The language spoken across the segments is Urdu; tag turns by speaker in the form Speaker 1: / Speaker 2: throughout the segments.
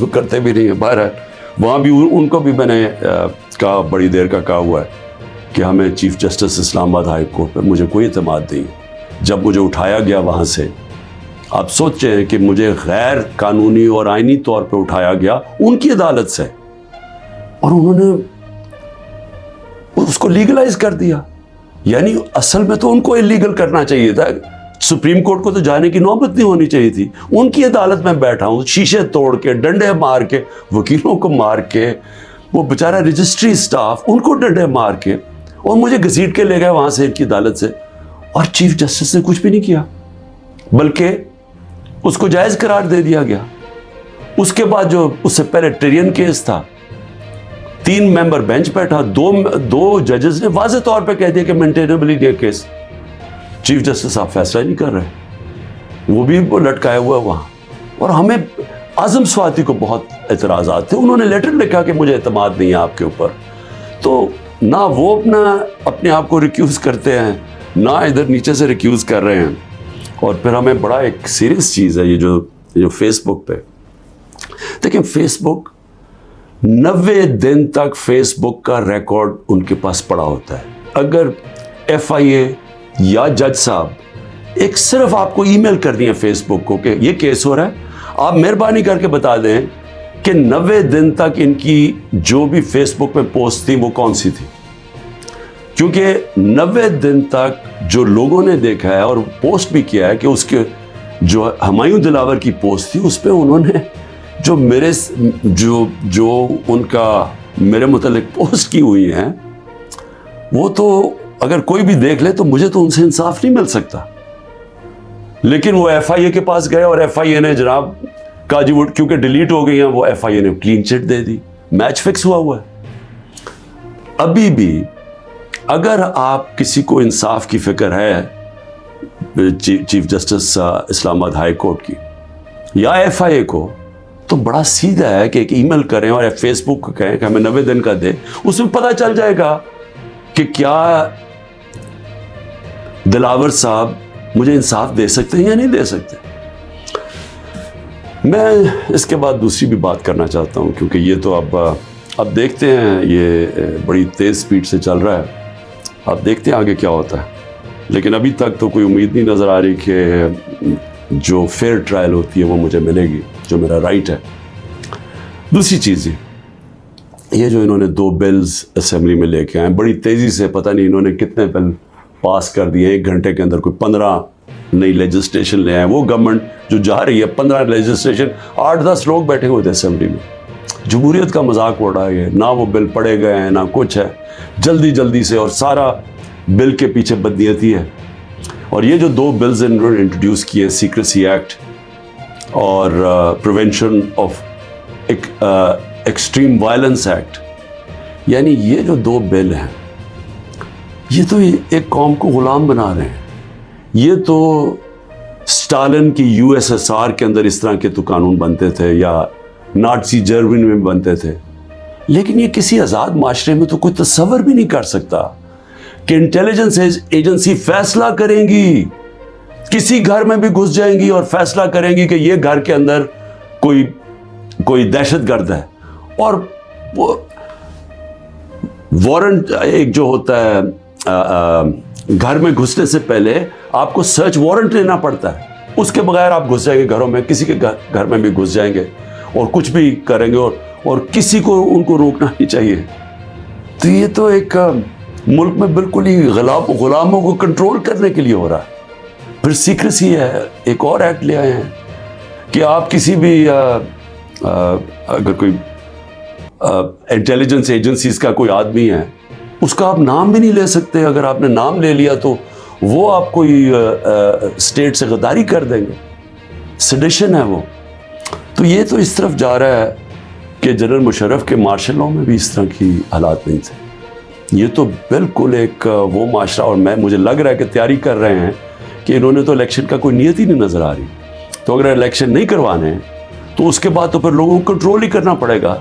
Speaker 1: وہ کرتے بھی نہیں ہیں. بہرحال وہاں بھی ان کو بھی میں نے کہا, بڑی دیر کا کہا ہوا ہے کہ ہمیں چیف جسٹس اسلام آباد ہائی کورٹ پہ مجھے کوئی اعتماد نہیں. جب مجھے اٹھایا گیا وہاں سے, آپ سوچیں کہ مجھے غیر قانونی اور آئینی طور پہ اٹھایا گیا ان کی عدالت سے, اور انہوں نے اس کو لیگلائز کر دیا. یعنی اصل میں تو ان کو اللیگل کرنا چاہیے تھا. سپریم کورٹ کو تو جانے کی نوبت نہیں ہونی چاہیے تھی. ان کی عدالت میں بیٹھا ہوں, شیشے توڑ کے, ڈنڈے مار کے, وکیلوں کو مار کے, وہ بیچارہ رجسٹری اسٹاف ان کو ڈنڈے مار کے, اور مجھے گھسیٹ کے لے گئے وہاں سے ان کی عدالت سے, اور چیف جسٹس نے کچھ بھی نہیں کیا بلکہ اس کو جائز قرار دے دیا گیا. اس کے بعد جو اس سے پہلے ٹریین کیس تھا, 3 ممبر بینچ بیٹھا, 2 ججز نے واضح طور پہ کہہ دیا کہ مینٹینیبل ہی کیس. چیف جسٹس صاحب فیصلہ نہیں کر رہے, وہ بھی لٹکایا ہوا وہاں. اور ہمیں اعظم سواتی کو بہت اعتراضات تھے. انہوں نے لیٹر لکھا کہ مجھے اعتماد نہیں ہے آپ کے اوپر. تو نہ وہ اپنے آپ کو ریکیوز کرتے ہیں, نہ ادھر نیچے سے ریکیوز کر رہے ہیں. اور پھر ہمیں بڑا ایک سیریس چیز ہے یہ جو فیس بک پہ دیکھیں, فیس بک 90 دن تک فیس بک کا ریکارڈ ان کے پاس پڑا ہوتا ہے. اگر FIA یا جج صاحب ایک صرف آپ کو ای میل کرنی ہے فیس بک کو کہ یہ کیس ہو رہا ہے, آپ مہربانی کر کے بتا دیں کہ 90 دن تک ان کی جو بھی فیس بک پہ پوسٹ تھی وہ کون سی تھی. کیونکہ 90 دن تک جو لوگوں نے دیکھا ہے اور پوسٹ بھی کیا ہے کہ اس کے جو ہمایوں دلاور کی پوسٹ تھی اس پہ انہوں نے جو ان کا میرے متعلق پوسٹ کی ہوئی ہیں, وہ تو اگر کوئی بھی دیکھ لے تو مجھے تو ان سے انصاف نہیں مل سکتا. لیکن وہ FIA کے پاس گئے اور FIA نے جناب کہا جی وہ کیونکہ ڈیلیٹ ہو گئی ہیں, وہ FIA نے کلین چٹ دے دی. میچ فکس ہوا ہے. ابھی بھی اگر آپ کسی کو انصاف کی فکر ہے چیف جسٹس اسلام آباد ہائی کورٹ کی یا FIA کو, تو بڑا سیدھا ہے کہ ایک ای میل کریں اور فیس بک کو کہیں کہ ہمیں 90 دن کا دے. اس میں پتہ چل جائے گا کہ کیا دلاور صاحب مجھے انصاف دے سکتے ہیں یا نہیں دے سکتے. میں اس کے بعد دوسری بھی بات کرنا چاہتا ہوں, کیونکہ یہ تو اب دیکھتے ہیں, یہ بڑی تیز سپیڈ سے چل رہا ہے. اب دیکھتے ہیں آگے کیا ہوتا ہے. لیکن ابھی تک تو کوئی امید نہیں نظر آ رہی کہ جو فیئر ٹرائل ہوتی ہے وہ مجھے ملے گی, جو میرا رائٹ ہے. دوسری چیز یہ جو انہوں نے 2 بلز اسمبلی میں لے کے آئے بڑی تیزی سے, پتہ نہیں انہوں نے کتنے بل پاس کر دیے 1 گھنٹے کے اندر, کوئی 15 نئی لیجسلیشن لے آئے. وہ گورنمنٹ جو جا رہی ہے 15 لیجسلیشن, 8-10 لوگ بیٹھے ہوئے تھے اسمبلی میں. جمہوریت کا مذاق اڑا ہے, نہ وہ بل پڑے گئے ہیں نہ کچھ ہے, جلدی سے, اور سارا بل کے پیچھے بدنیتی ہے. اور یہ جو 2 بلز انہوں نے انٹروڈیوس کیے, سیکریسی ایکٹ اور prevention of extreme violence act, یعنی یہ جو 2 بل ہیں یہ تو ایک قوم کو غلام بنا رہے ہیں. یہ تو اسٹالن کی USSR کے اندر اس طرح کے تو قانون بنتے تھے, یا نازی جرمنی میں بنتے تھے. لیکن یہ کسی آزاد معاشرے میں تو کوئی تصور بھی نہیں کر سکتا کہ انٹیلیجنس ایجنسی فیصلہ کریں گی, کسی گھر میں بھی گھس جائیں گی اور فیصلہ کریں گی کہ یہ گھر کے اندر کوئی دہشت گرد ہے, اور وہ وارنٹ ایک جو ہوتا ہے گھر میں گھسنے سے پہلے آپ کو سرچ وارنٹ لینا پڑتا ہے. اس کے بغیر آپ گھس جائیں گے گھروں میں, کسی کے گھر میں بھی گھس جائیں گے اور کچھ بھی کریں گے, اور کسی کو ان کو روکنا نہیں چاہیے. تو یہ تو ایک ملک میں بالکل ہی غلاموں کو کنٹرول کرنے کے لیے ہو رہا ہے. پھر سیکریسی ہے, ایک اور ایکٹ لے آئے ہیں کہ آپ کسی بھی اگر کوئی انٹیلیجنس ایجنسیز کا کوئی آدمی ہے, اس کا آپ نام بھی نہیں لے سکتے. اگر آپ نے نام لے لیا تو وہ آپ کوئی اسٹیٹ سے غداری کر دیں گے, سیڈیشن ہے وہ. تو یہ تو اس طرف جا رہا ہے کہ جنرل مشرف کے مارشل لاء میں بھی اس طرح کی حالات نہیں تھے. یہ تو بالکل ایک وہ معاشرہ, اور مجھے لگ رہا ہے کہ تیاری کر رہے ہیں کہ انہوں نے تو الیکشن کا کوئی نیت ہی نہیں نظر آ رہی. تو اگر الیکشن نہیں کروانے ہیں تو اس کے بعد تو پھر لوگوں کو کنٹرول ہی کرنا پڑے گا,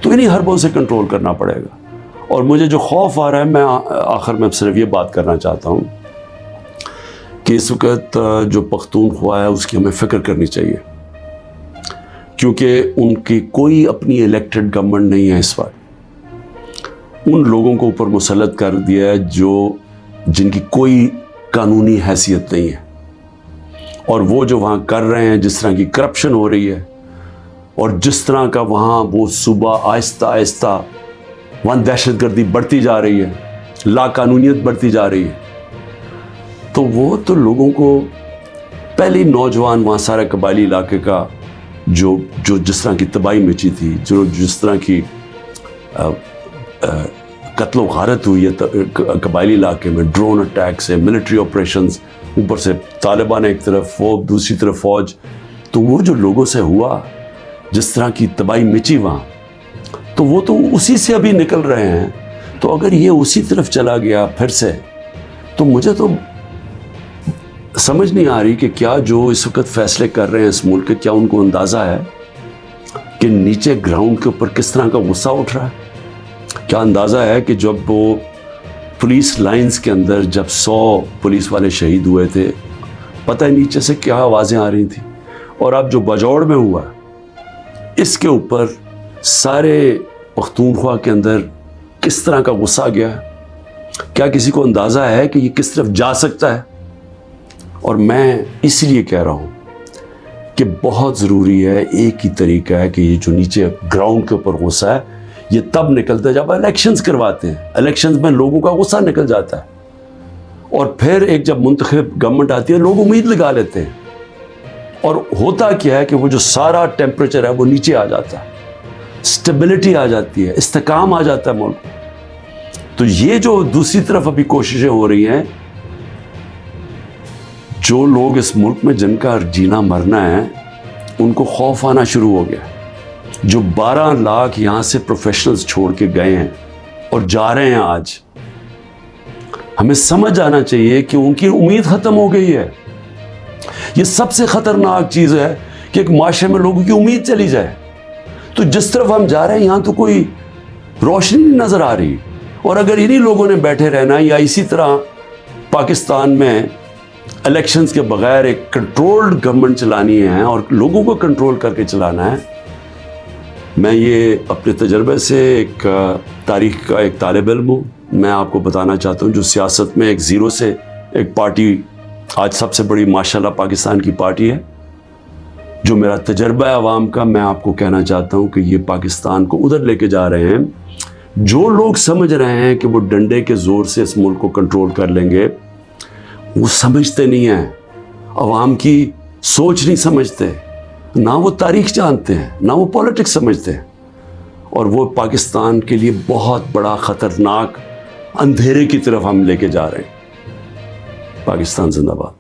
Speaker 1: تو انہیں حربوں سے کنٹرول کرنا پڑے گا. اور مجھے جو خوف آ رہا ہے, میں آخر میں صرف یہ بات کرنا چاہتا ہوں کہ اس وقت جو پختونخوا ہے اس کی ہمیں فکر کرنی چاہیے، کیونکہ ان کی کوئی اپنی الیکٹڈ گورنمنٹ نہیں ہے اس وقت. ان لوگوں کو اوپر مسلط کر دیا ہے جن کی کوئی قانونی حیثیت نہیں ہے، اور وہ جو وہاں کر رہے ہیں، جس طرح کی کرپشن ہو رہی ہے اور جس طرح کا وہاں وہ صوبہ آہستہ آہستہ وہاں دہشت گردی بڑھتی جا رہی ہے، لا قانونیت بڑھتی جا رہی ہے، تو وہ تو لوگوں کو پہلے نوجوان وہاں سارے قبائلی علاقے کا جو جس طرح کی تباہی مچی تھی، جس طرح کی قتل و غارت ہوئی ہے قبائلی علاقے میں، ڈرون اٹیک سے، ملٹری آپریشنز، اوپر سے طالبان ایک طرف، وہ دوسری طرف فوج، تو وہ جو لوگوں سے ہوا، جس طرح کی تباہی مچی وہاں، تو وہ تو اسی سے ابھی نکل رہے ہیں. تو اگر یہ اسی طرف چلا گیا پھر سے، تو مجھے تو سمجھ نہیں آ رہی کہ کیا جو اس وقت فیصلے کر رہے ہیں اس ملک کے، کیا ان کو اندازہ ہے کہ نیچے گراؤنڈ کے اوپر کس طرح کا غصہ اٹھ رہا ہے؟ کیا اندازہ ہے کہ جب وہ پولیس لائنز کے اندر جب 100 پولیس والے شہید ہوئے تھے، پتہ ہے نیچے سے کیا آوازیں آ رہی تھیں؟ اور اب جو بجوڑ میں ہوا، اس کے اوپر سارے پختونخوا کے اندر کس طرح کا غصہ گیا ہے؟ کیا کسی کو اندازہ ہے کہ یہ کس طرف جا سکتا ہے؟ اور میں اس لیے کہہ رہا ہوں کہ بہت ضروری ہے، ایک ہی طریقہ ہے کہ یہ جو نیچے گراؤنڈ کے اوپر غصہ ہے، یہ تب نکلتا ہے جب الیکشنز کرواتے ہیں. الیکشنز میں لوگوں کا غصہ نکل جاتا ہے، اور پھر ایک جب منتخب گورنمنٹ آتی ہے، لوگ امید لگا لیتے ہیں، اور ہوتا کیا ہے کہ وہ جو سارا ٹیمپریچر ہے وہ نیچے آ جاتا ہے، اسٹیبلٹی آ جاتی ہے، استحکام آ جاتا ہے ملک. تو یہ جو دوسری طرف ابھی کوششیں ہو رہی ہیں، جو لوگ اس ملک میں جن کا جینا مرنا ہے، ان کو خوف آنا شروع ہو گیا. جو 12 لاکھ یہاں سے پروفیشنلز چھوڑ کے گئے ہیں اور جا رہے ہیں، آج ہمیں سمجھ آنا چاہیے کہ ان کی امید ختم ہو گئی ہے. یہ سب سے خطرناک چیز ہے کہ ایک معاشرے میں لوگوں کی امید چلی جائے. تو جس طرف ہم جا رہے ہیں، یہاں تو کوئی روشنی نہیں نظر آ رہی. اور اگر انہی لوگوں نے بیٹھے رہنا، یا اسی طرح پاکستان میں الیکشنز کے بغیر ایک کنٹرولڈ گورنمنٹ چلانی ہے اور لوگوں کو کنٹرول کر کے چلانا ہے. میں یہ اپنے تجربے سے ایک تاریخ کا ایک طالب علم ہوں، میں آپ کو بتانا چاہتا ہوں، جو سیاست میں ایک زیرو سے ایک پارٹی آج سب سے بڑی ماشاءاللہ پاکستان کی پارٹی ہے، جو میرا تجربہ ہے عوام کا، میں آپ کو کہنا چاہتا ہوں کہ یہ پاکستان کو ادھر لے کے جا رہے ہیں. جو لوگ سمجھ رہے ہیں کہ وہ ڈنڈے کے زور سے اس ملک کو کنٹرول کر لیں گے، وہ سمجھتے نہیں ہیں، عوام کی سوچ نہیں سمجھتے، نہ وہ تاریخ جانتے ہیں، نہ وہ پولیٹکس سمجھتے ہیں، اور وہ پاکستان کے لیے بہت بڑا خطرناک اندھیرے کی طرف ہم لے کے جا رہے ہیں. پاکستان زندہ باد.